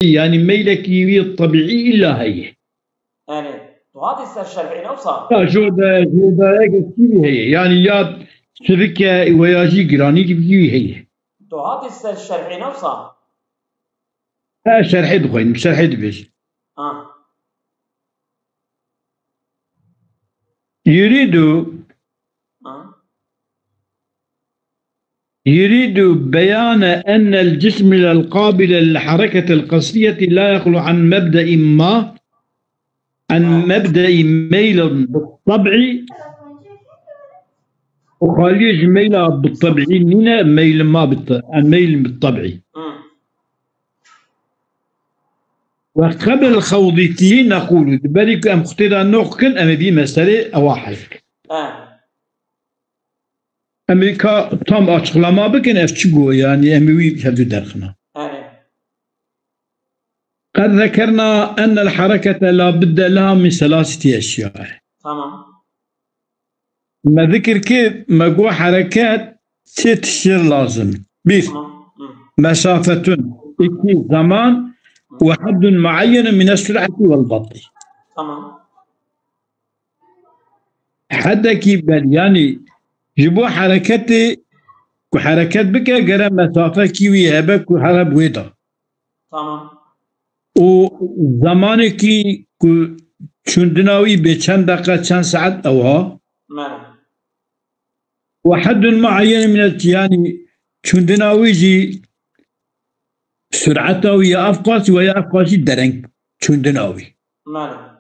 يعني ميلك يوي الطبيعي إلا هي. يعني وهذه الشرعي نفسها. لا جودة كيف هي يعني يا شركة وياجي جراني كيف هي. هذه الشرعي نفسها. شرحي دخين شرحي دبش. يريد بيان أن الجسم القابل للحركة القصرية لا يخلو عن مبدأ ما عن مبدأ ميل بالطبع وخاليج ميل بالطبع نينا ميل ما الميل بالطبع. وقبل الخوض فيه نقول بلك أم اختار نوخكن أم بي مسألة واحد. أمريكا tam açıklama bakın efçigo yani emri hevdu derkhna. قد ذكرنا أن الحركة لا بد لها من ثلاثة أشياء. تمام. ما ذكر كيف مجموع حركات ست شيء لازم. bir مسافة، اثنين زمان، وحد معين من السرعة والبطء. تمام. حدا كيف يعني جبوا حركات بك جرى مسافة كيوي هبك وحرب ويدا. تمام. وزمانك شندناوي بچند دقيقة چند ساعت أوها. نعم. وحد معين من يعني شندناوي جي سرعته ويا أفقاسي درنك شندناوي. نعم.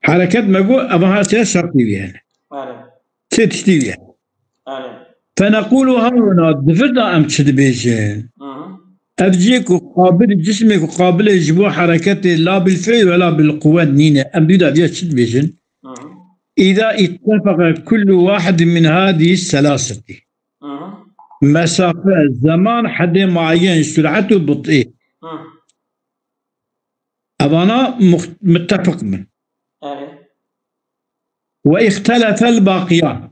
حركات مجو أبها شرطي بيها. نعم. ستشتي بيها. فنقول هنا دفرنا أم تشد بيجين. أبجيك وقابل جسمك وقابل يجبو حركته لا بالفعل ولا بالقوة نينة أم بيدا بيها تشد بيجين. إذا اتفق كل واحد من هذه الثلاثة مسافة زمان حد معين سرعته بطيء أبانا متفق من واختلف الباقيان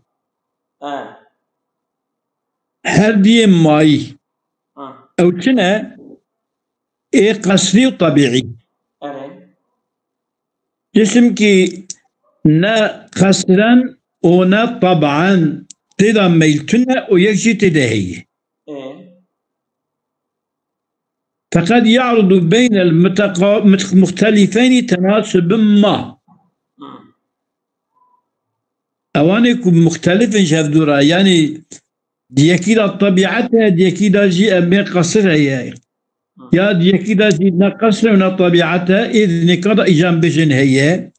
هذه ماي أو كنا قصري وطبيعي جسم كي نا قصرا ونا طبعا تدا ميلتنا ويجي تدهي فقد يعرض بين المختلفين تناسب ما أوانك مختلف شافدورا يعني ديكيدا طبيعتها ديكيدا جي أمي قصرها يا ديكيدا جي نقصر من طبيعتها إذ نقضى إجام بجن هي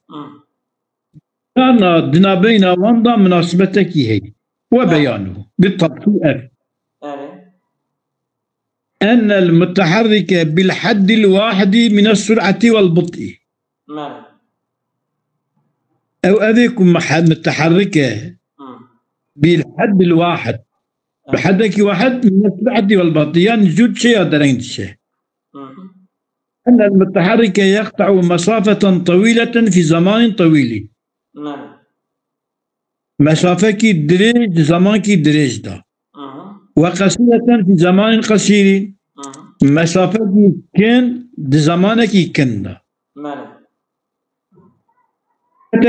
كان دنا بين وانضا مناسبتك هي وبيانه بالتطبيق أن المتحرك بالحد الواحد من السرعة والبطء أو أذيكم متحركة بالحد الواحد بحدك واحد من السرعة والبطء يعني جود شيء درين شيء أن المتحرك يقطع مسافة طويلة في زمان طويل مسافة كي دريج زمان كي دريج دا وقصيرة في زمان قصير مسافة كي كن زمان كي كن دا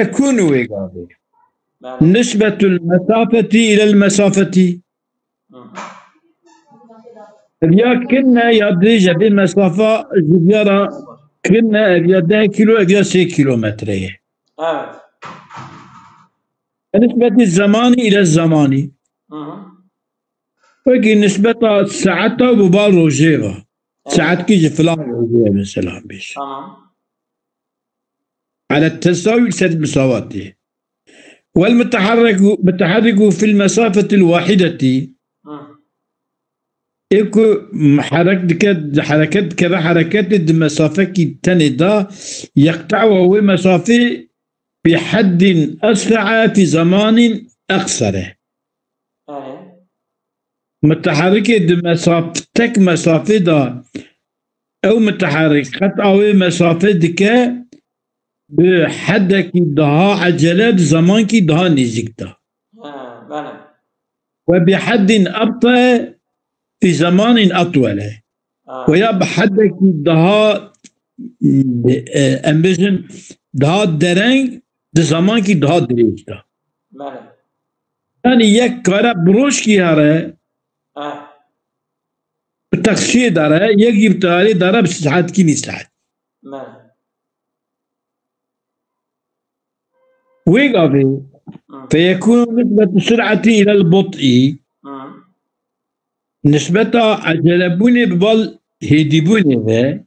تكون ويقابل نسبة المسافة إلى المسافة يا كنا يا دريجة بالمسافة جبيرة كنا يا 10 كيلو يا 6 كيلومتر نسبة الزمان إلى الزمان وكي نسبة ساعتها وبال روجيغا ساعات كي جفلان روجيغا مثلا بيش على التساوي سد مساواته والمتحرك في المسافة الواحدة إيكو حركات كذا حركات المسافة كي تندا يقطع وهو مسافة بحد أسرع في زمان أقصر متحرك مسافتك مسافة دا أو متحرك قطع مسافة دكا بحدك دها عجلات زمان كي دها نزيكتا وبحد أبطأ في زمان أطول ويا بحدك دها امبيجن دها درنگ ده زمان کی دها دریج دا يعني یک کارا بروش کی هره تخشی داره یک ابتداری داره بس ساعت کی نیست ساعت ويقضي فيكون نسبة سرعتي إلى البطء نسبتها عجلبوني ببال هيديبوني ذا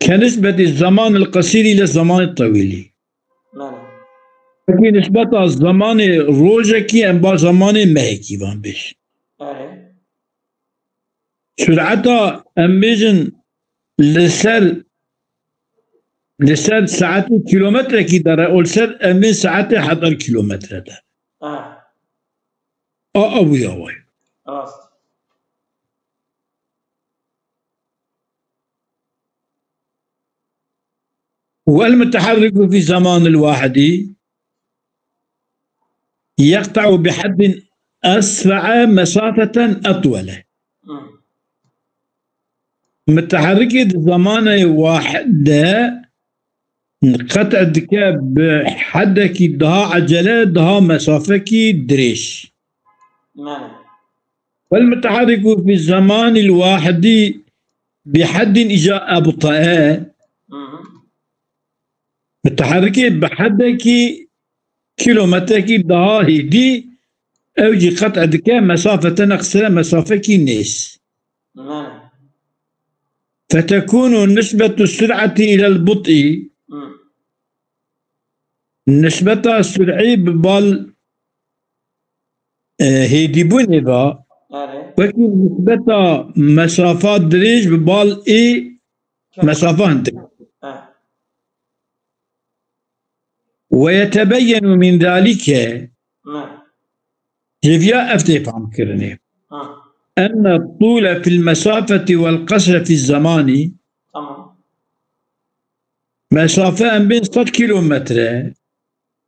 كنسبة الزمان القصير إلى الزمان الطويل لكن نسبتها الزمان روجكي أم زمان مهكي بان بيش سرعتها أميزن لسر ساعتي كيلومتر كي داره أو لسر أمين ساعتي حضر كيلومتر ده أبو ياوي راست والمتحرك في زمان الواحد يقطع بحد أسرع مسافة أطول متحرك زمان واحد قطع دكا بحدك دها عجلة دها مسافة دريش والمتحرك في الزمان الواحد بحد إجاء أبطأ متحرك بحدك كيلومتر دها هدي أوجي قطع دكا مسافة أقصر مسافة نيس فتكون نسبة السرعة إلى البطء نسبة السرعة ببال هيديبوني با ولكن نسبة مسافات دريج ببال مسافات ويتبين من ذلك جفيا أفتي فهم كرني أن الطول في المسافة والقصر في الزمان مسافة بين 100 كيلومتر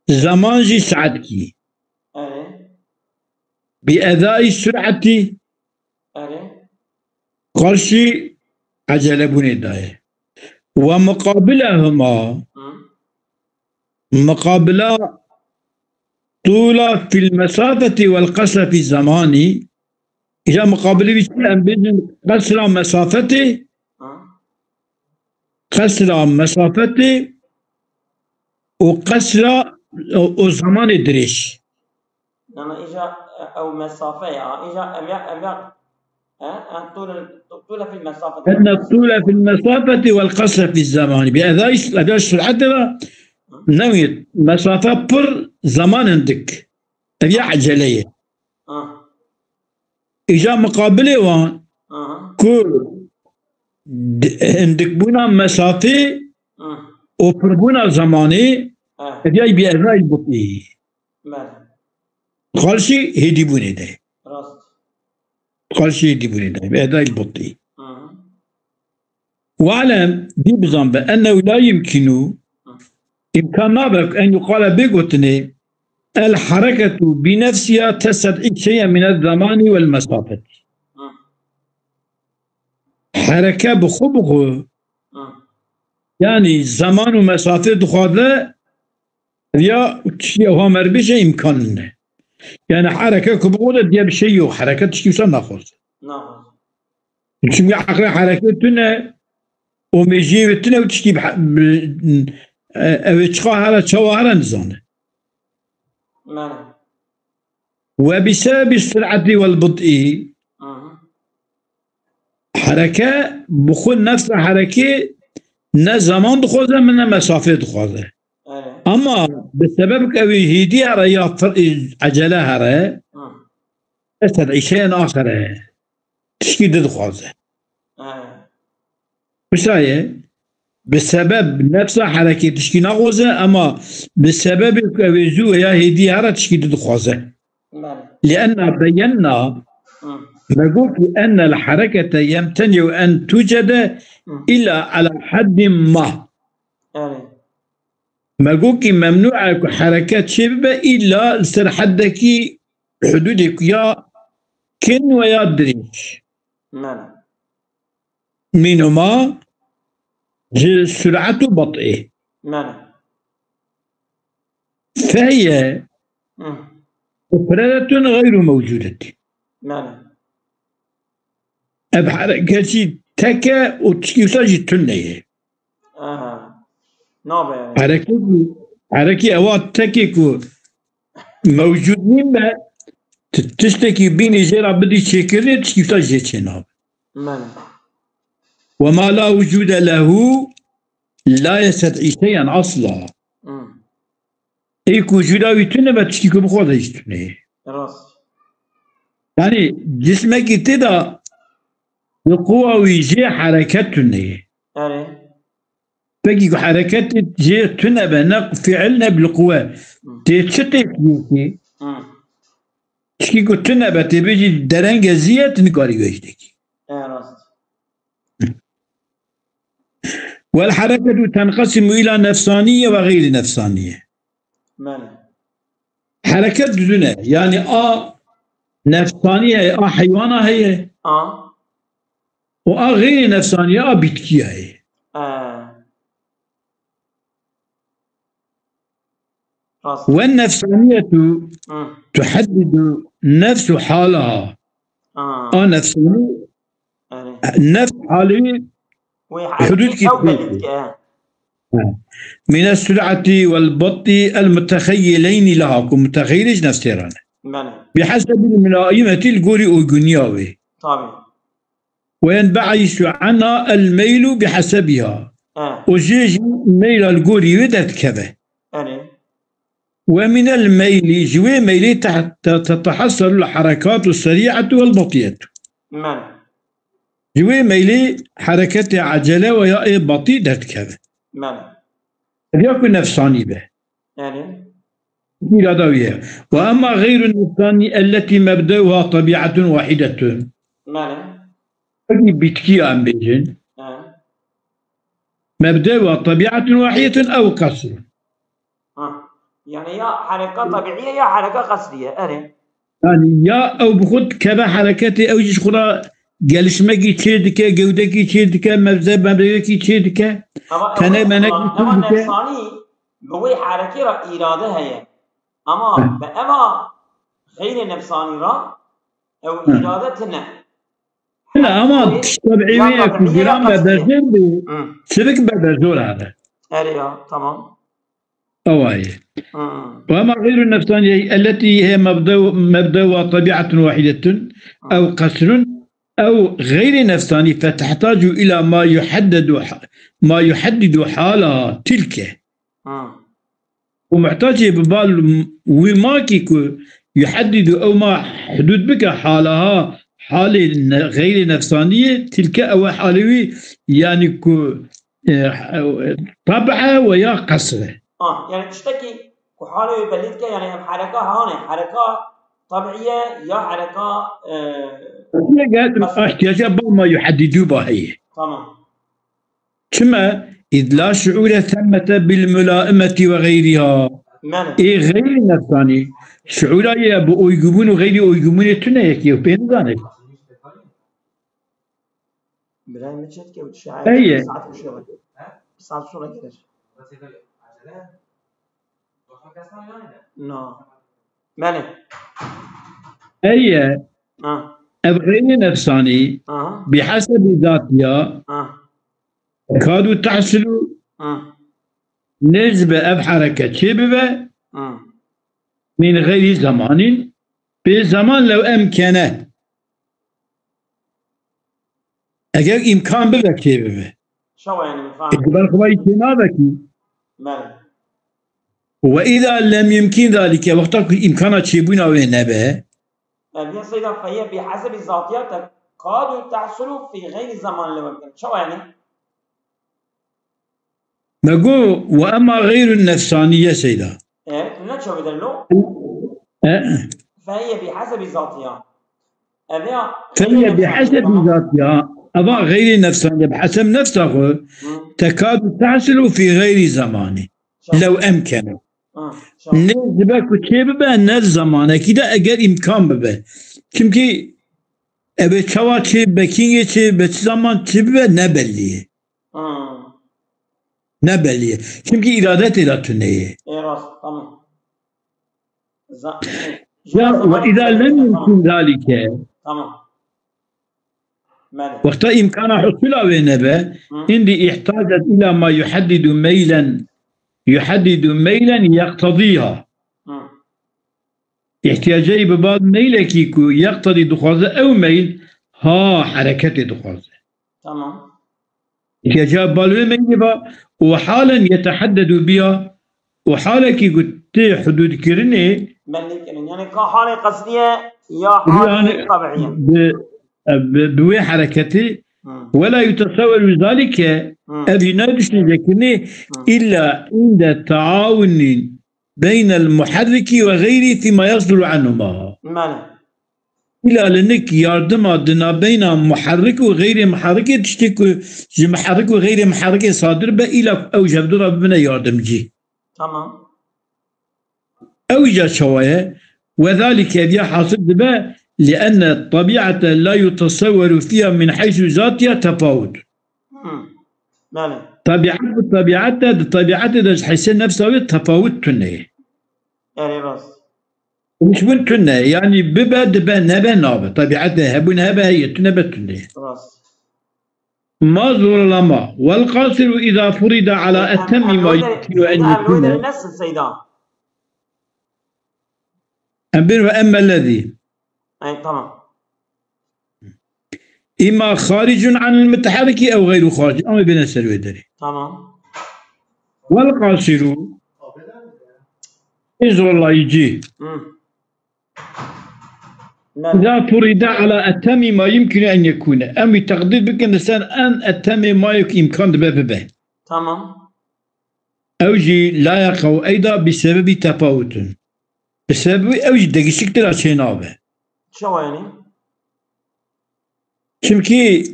زمان جي ساعتكي بأداء السرعة قرشي عجلة بني داي ومقابلهما مقابلة طول في المسافة والقصر في الزمان إذا مقابلة بشيء بين قصر مسافته قصر مسافته وقصر وزمان دريش يعني إجا أو مسافة يعني إجا طول في المسافة أن الطول في المسافة والقصر في الزمان بأداء السرعة نويت مسافة بر زمان عندك أبي عجلية إجا مقابلة وان كل عندك بنا مسافة وبربنا زماني أبي بأداء البطيء خالشي هدي بني ده خالشي هدي بني ده بأداء البطيء واعلم دي بزنب أنه لا يمكن إمكان نابك أن يقال بقتني الحركة بنفسها تستدعي شيئا من الزمان والمسافة حركة بخبغ يعني زمان ومسافة دخاذة يا شيء هو مربش إمكان يعني حركة كبغودة دي بشيء وحركة تشكي سنة ناخذ شو عقل حركتنا ومجيبتنا وتشكي أبتشقاها تشوهها نزانه وبسبب السرعة والبطء حركة بخل نفس حركة نزمان دخوزه من مسافة دخوزه أما بسبب كوي هيدي هرا عجلة هرا تستدعي شيء آخر تشكي دخوزه مش هاي بسبب نفس حركة تشكي نغوزه أما بسبب كويزو هي هيدي هرا تشكي دخوزه لأن بينا نقول أن الحركة يمتنع أن توجد إلا على حد ما نقول ممنوع حركات شبه إلا لسر حدك حدودك يا كن ويا دريش منهما سرعة بطئه فهي مفردة غير موجودة بحركة تكا وتساجي تنية حركة أوات تكيكو موجودين با تشتكي بيني جيرا بدي تشكرني تساجي تناب وما لا وجود له لا يستدعي شيئا أصلا ايك وجودا ويتنبا تشكيكو بخوضا يشتنيه يعني جسمك تدا القوة ويجي حركتني تجي حركات جي تنبا نق فعلنا بالقوة تشتك يوكي تشكيكو تنبا تبيجي درنجة زيت نقاري ويشتكي والحركة تنقسم إلى نفسانية وغير نفسانية حركات دونه يعني نفسانية حيوانة هي غير نفسانية بيتكية هي والنفسانية تحدد نفس حالها نفسانية نفس حالي حدود كيفية من السرعة والبطء المتخيلين لها كمتخيلش نفسيران بحسب الملائمة الجوري والجنياوي وينبعث عنها الميل بحسبها وجيج ميل الجوري ودت كذا ومن الميل جوي ميل تتحصل الحركات السريعة والبطيئة جوي ميل حركة عجلة ويا بطيء دت كذا يكون نفساني به وأما غير النفساني التي مبدأها طبيعة واحدة بتكي أم بيجن مبدأها طبيعة واحدة أو قصر يعني يا حركة طبيعية يا حركة قصرية يعني يا أو بخد كذا حركة أو جيش خلا جالس ماجي تشيدك جودك تشيدك مبدأك تشيدك كان منك نفساني بوي حركة إرادة هي أما غير نفساني را أو إرادتنا لا أما طبيعية كجرام ببرزول سبك ببرزول هذا تمام أواي وأما غير النفسانية التي هي مبدأ طبيعة واحدة أو قصر أو غير نفساني فتحتاج إلى ما يحدد حالها تلك ومحتاج ببال وماكي يحدد أو ما حدود بك حالها حال غير نفسانية تلك أو حالوي يعني طبعة ويا قصرة يعني تشتكي كحالوي بلدك يعني حركة هاني حركة طبيعية يا حركة احتياج ما يحددوا بها تمام كما إذ لا شعور ثمة بالملائمة وغيرها غير نفساني شعور يبقوا يجيبون وغير يجيبون تنايك يبين ذلك براي متشت كي وتشعر أيه ساعة شو رأيك نو مالي أيه غير نفساني بحسب ذاتها كادوا تحصلوا نسبة بحركة شبه من غير زمان بزمان لو أمكنه أجل إمكان بذلك شبه شو يعني إمكان؟ إقبال خواهي تنابك مالي وإذا لم يمكن ذلك وقتك إمكانات شبهون أو نبه يا سيدة فهي بحسب ذاتها كادوا تحصلوا في غير زمان لو أمكن شو يعني؟ نقول وأما غير النفسانية سيدة نشوف بدلو فهي بحسب ذاتها فهي بحسب ذاتها أما غير النفسانية بحسب نفسه تكاد تحصل في غير زمانه لو أمكن نزبك وشيبه نفس زمانه كده أجر إمكان ببه كمكي Evet çava çi bekinge çi be zaman çi ve ne belli. Ne belli. Çünkü iradet iratüneyi. Rast tamam. Ya ve idâ lem yumkin zâlike. Tamam. وقت إمكان حصول نبى عندي احتاجت إلى ما يحدد ميلا يقتضيها احتياجي ببعض ميلك يقتضي دخوازة أو ميل ها حركة دخوازة تمام احتياجات بالوي ميل وحالا يتحدد بها وحالا كي قلت حدود كرني يعني كحالة قصدية يا حالة طبيعية بوي حركتي ولا يتصور ذلك أبي نادش لكنه إلا عند التعاون بين المحرك وغيره فيما يصدر عنهما إلا لأنك يردم عندنا بين محرك وغير محرك تشتكي محرك وغير محرك صادر إلى أوجب در ربنا يردم جي تمام أوجد شوية وذلك يبيع حاصل بقى لأن الطبيعة لا يتصور فيها من حيث ذاتها تفاوت. طبيعة حيث نفسها تفاوت تنه. يعني بس. مش من تنه يعني ببا نبا نابا طبيعتها هبون هبا هي تنبا تنه. بس. ما زور لما والقاصر إذا فرض على أتم ما يمكن أن يكون. نفس السيدان. أما الذي أي طبعا إما خارج عن المتحرك أو غير خارج أما بين السلوى دري تمام والقاصر إذا الله يجي إذا فرض على أتم ما يمكن أن يكون أم تقدير بك الإنسان أن أتم ما يمكن به تمام أوجي لا يقع أيضا بسبب تفاوت بسبب أوجي دقيقة ترى شيء نابه شو يعني؟ Çünkü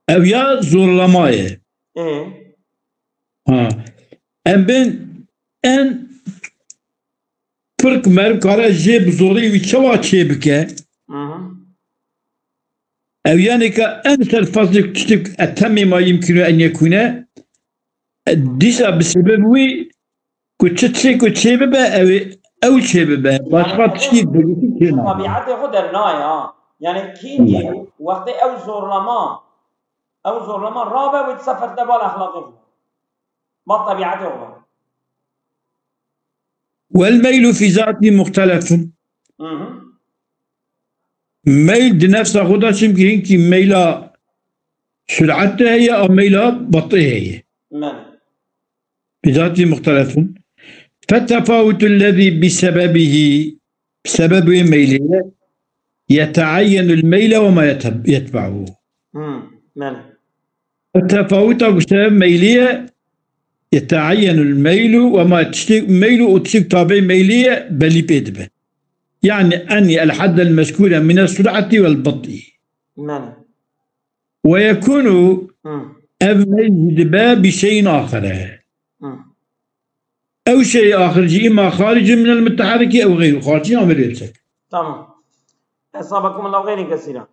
evya zorlamaya. En فرق مركارة جيب زوري وشوا تشيبكه. يعني كأنسر فضلك تشتك أتم ما يمكن أن يكون ديسا بسبب وي كتشتشي كتشيبه أو شيبه باشقا تشتيك بلوكي طبيعته خدر نايا يعني كيني وقت أو زورلما رابع وتسفر دبال أخلاقه ما طبيعته هو والميل في ذاته مختلف ميل دي نفسه خدا يمكن كي ميلا سرعته هي أو ميلا بطئه هي بذاته مختلف فالتفاوت الذي بسبب ميله يتعين الميل وما يتبعه التفاوت بسبب ميلية يتعين الميل وما تشتك ميل وتشتك تابع ميلية بلي بيدبه يعني أني الحد المذكور من السرعة والبطء ويكون أبمجدبا بشيء آخر أو شيء آخر إما خارج من المتحرك أو غير خارج أو غير تمام أصابكم الله غير كثيرا